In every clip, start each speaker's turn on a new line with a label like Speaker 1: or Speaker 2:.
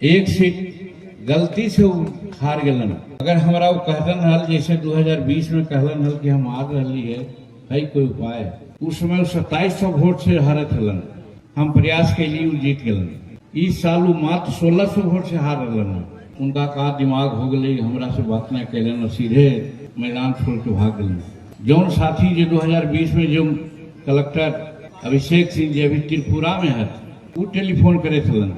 Speaker 1: एक सीट गलती से हार गलन। अगर हमारा वो कहलन हल जैसे 2020 में कहलन हल कि हम हार रही है, है कोई उपाय। उस समय 2700 वोट से हारत हलन, हम प्रयास के लिए जीत गलन। इस साल वो मात्र 1600 वोट से हार रहलन। उनका का दिमाग हो गई, हमरा से बात न कैलन और सीधे मैदान छोड़ के भाग गलन। जौन साथी जो 2020 में जो कलेक्टर अभिषेक सिंह जी अभी त्रिपुरा में है, वो टेलीफोन करे थलन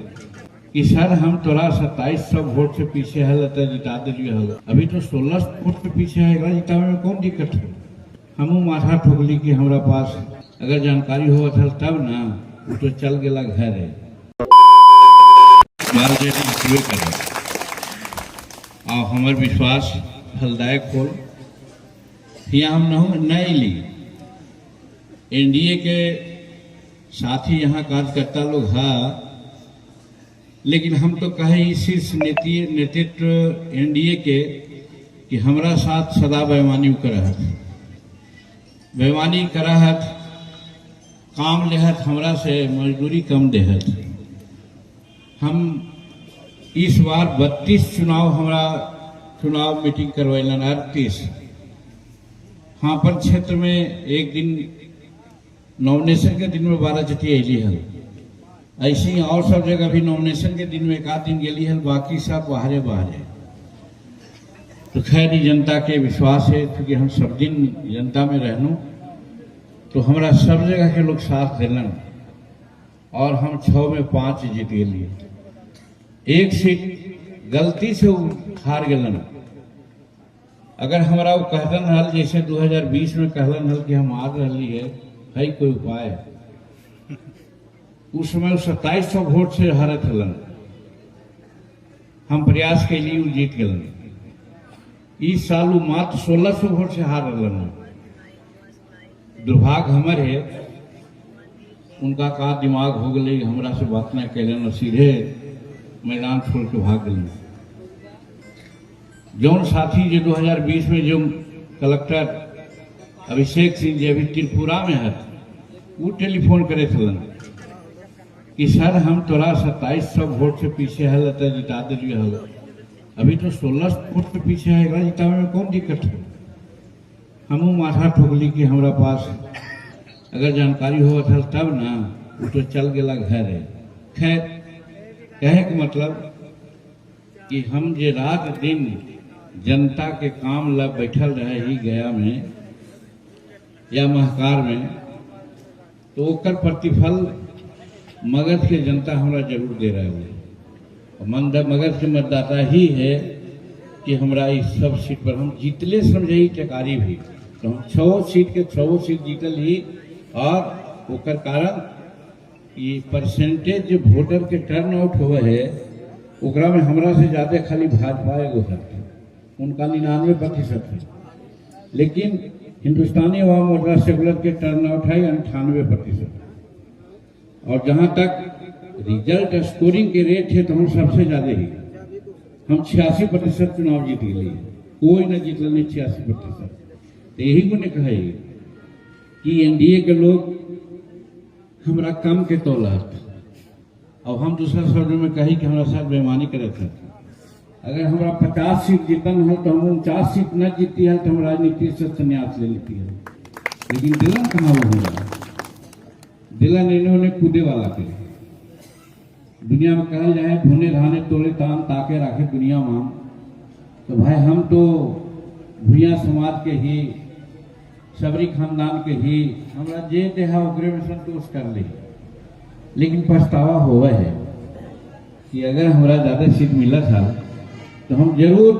Speaker 1: कि सर हम तोरा 2700 वोट से पीछे है, जिता दिलिए हल, अभी तो 16 वोट के पीछे है, जितावे में कौन दिक्कत है। हमू माथा ठोकली कि हमरा पास अगर जानकारी हो तब ना, वो तो चल गया घर है। और हमार विश्वास फलदायक हो, यहाँ हम नहीं ली। एनडीए के साथी यहाँ कार्यकर्ता लोग हैं, लेकिन हम तो कहे शीर्ष नेतृत्व एनडीए के कि हमरा साथ सदा बेईमानी करत, बेईमानी करत, काम लेहत, हमरा से मजदूरी कम देहत। हम इस बार 32 चुनाव मीटिंग करवैलन, 38। हाँ, पर क्षेत्र में एक दिन नॉमिनेशन के दिन में 12 चिट्ठी अली हल, ऐसे ही और सब जगह भी नॉमिनेशन के दिन में एक आध दिन गली हल, बाकी सब बाहरे बाहरे। तो खैर जनता के विश्वास है, क्योंकि हम सब दिन जनता में रहनू, तो हमारा सब जगह के लोग साथ दिलन और हम 6 में 5 जीत गए। एक सीट गलती से हार गलन। अगर हमारा वो कहलन हल जैसे 2020 में कहलन हल कि हम हार रही है कोई उपाय। उस समय 2700 वोट से हारत हलन, हम प्रयास के लिए जीत गलन। इस साल वो मात्र 1600 वोट से हार रहलन। दुर्भाग्य हमारे है, उनका का दिमाग हो गई, हमरा से बात न कैलन और सीधे मैदान छोड़ के भाग गलन। जौन साथी जो 2020 में जो कलेक्टर अभिषेक सिंह जी अभी त्रिपुरा में है, वो टेलीफोन करे थलन कि सर हम तोरा 2700 वोट से पीछे है, जिता दिलिए हल, अभी तो 16 वोट के पीछे है, जितावे में कौन दिक्कत है। हमू माथा ठोकली कि हमरा पास अगर जानकारी हो तब ना, वो तो चल गया घर है। खैर, कहे के मतलब कि हम जे रात दिन जनता के काम ला बैठल रहे ही गया में या महकार में, तो ओकर प्रतिफल मगध के जनता हमरा जरूर दे रहे है। मगध के मतदाता ही है कि हमरा इस सब सीट पर हम जीतले समझे टेकारी भी, तो हम 6 सीट के 6 सीट जीतल ही। और ओकर कारण ये परसेंटेज जो वोटर के टर्न आउट हुए है, ओकरा में हमरा से ज्यादा खाली भाजपा एगो है, उनका 99% है। लेकिन हिंदुस्तानी अवाम मोर्चा सेकुलर के टर्न आउट है 98%। और जहां तक रिजल्ट स्कोरिंग के रेट है, तो हम सबसे ज्यादा ही, हम 86% चुनाव जीत गए, कोई न जीतल नहीं 86%। तो यही को ने कहा कि एनडीए के लोग हमरा कम के तौलत, और हम दूसरा शब्द में कही कि हमारा साथ बेईमानी करे थे। अगर हमारा 50 सीट जीतन है, तो हम 49 सीट न जीती है, तो हम राजनीति से संन्यास ले लेती है। लेकिन दिलन कहाँ हुआ, दिलन इन्होंने कूदे वाला के दुनिया में कहल जाए, धोने धाने तोड़े तान ताके राखे दुनिया मान। तो भाई हम तो भूया समाज के ही, सबरी खानदान के ही, हमरा जे देहा ओकरे में संतोष कर ली। लेकिन पछतावा हुआ है कि अगर हमरा ज्यादा सीट मिला था, तो हम जरूर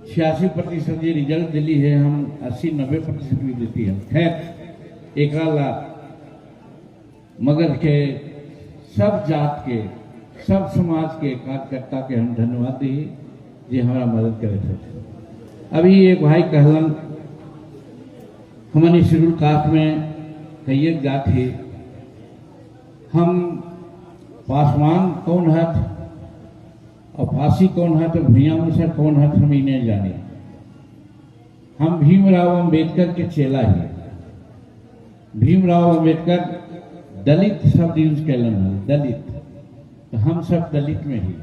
Speaker 1: 86% ये रिजल्ट दिली है, हम 80-90% भी देती है। खैर, एक मगध के सब जात के, सब समाज के कार्यकर्ता के हम धन्यवाद दी जे हमारा मदद करे थे। अभी एक भाई कहलन हमारे शेड्यूल कास्ट में कई जात है, हम पासवान कौन है और फांसी कौन है, तो भैया मुसर कौन है, हम इन्हें जाने। हम भीमराव अंबेडकर के चेला है। भीमराव अंबेडकर दलित शब्द यूज कैलन है, दलित, तो हम सब दलित में ही।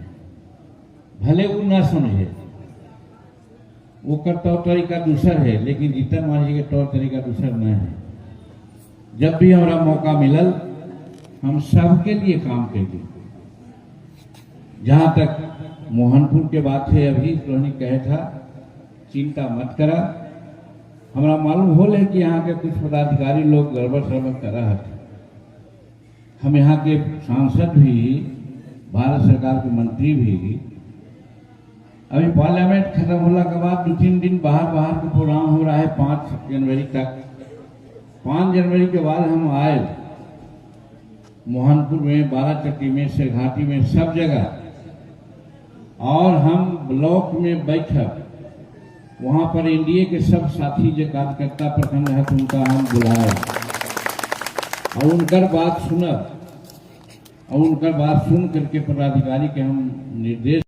Speaker 1: भले वो ना समझे, वो का तौर तरीका दूसर है, लेकिन जीतन मांझी के तौर तरीका दूसर नहीं है। जब भी हमारा मौका मिलल हम सबके लिए काम करेंगे। जहां तक मोहनपुर के बात है, अभी रोहिणी कहे था चिंता मत करा। हमारा मालूम हो है कि यहाँ के कुछ पदाधिकारी लोग गड़बड़ सड़बड़ कर रहा था। हम यहाँ के सांसद भी, भारत सरकार के मंत्री भी, अभी पार्लियामेंट खत्म होने के बाद 2-3 दिन बाहर के प्रोग्राम हो रहा है 5 जनवरी तक। 5 जनवरी के बाद हम आए मोहनपुर में, बाराचट्टी में, शेरघाटी में, सब जगह, और हम ब्लॉक में बैठक, वहां पर एनडीए के सब साथी जो कार्यकर्ता प्रखंड है उनका हम बुलाए और उनकर बात सुनब, और उनकर बात सुन करके पदाधिकारी के हम निर्देश